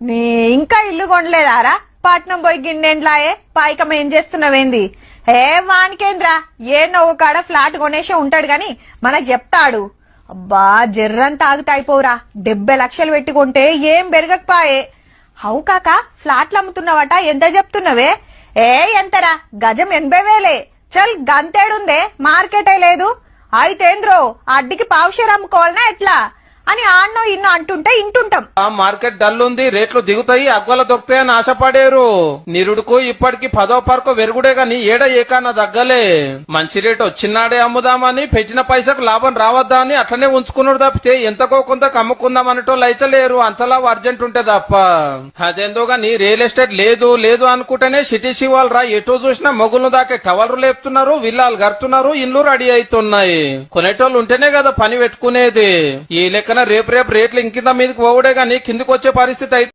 నీ ఇంకా ఇల్లు కొనలేదారా? పట్నం పోయి గిన్నెండ్లాయే పాయికం ఏం చేస్తున్నావేంది? వానికేంద్రా, ఏ నవ్వు కాడ ఫ్లాట్ కొనేసే ఉంటాడు గాని మనకు చెప్తాడు. అబ్బా జర్రంతా ఆగుతాయిపోరా, 70 లక్షలు పెట్టుకుంటే ఏం పెరగకపాయే. హవు కాక ఫ్లాట్లు అమ్ముతున్నావట, ఎంత చెప్తున్నావే? ఎంతరా? గజం 80,000. చల్ గంతేడుందే, మార్కెటే లేదు. అయితేంద్రో అడ్డికి పావుషేర్ అమ్ముకోవాలనా ఎట్లా అని ఆన్నో ఇన్నో అంటుంటే ఇంటుంటాం. ఆ మార్కెట్ డల్ ఉంది, రేట్లు దిగుతాయి, అగ్వల దొరుకుతాయని ఆశపడేరు. నిరుడుకు ఇప్పటికి 10వ పరకు వెరుగుడే గాని ఏడ ఏకాన దగ్గలే. మంచి రేటు వచ్చినాడే అమ్ముదామని, పెట్టిన పైసకు లాభం రావద్దా అని అట్లనే ఉంచుకున్నాడు తప్పితే ఎంతకో కొంత కమ్ముకుందాం అనేటోళ్ళు అయితే లేరు. అంతలా అర్జెంట్ ఉంటే తప్ప. అదేందో గాని రియల్ ఎస్టేట్ లేదు లేదు అనుకుంటేనే సిటీ శివాలు రా, ఎటు చూసినా మొగులు దాకే టవర్లు లేపుతున్నారు, విల్లాలు గడుతున్నారు, ఇల్లు రెడీ అవుతున్నాయి. కొనేటోళ్ళు ఉంటేనే కదా పని పెట్టుకునేది. ఈ లెక్కన రేపు రేట్లు ఇంకింత మీదకి పోవుడే గాని కిందికి వచ్చే పరిస్థితి అయితే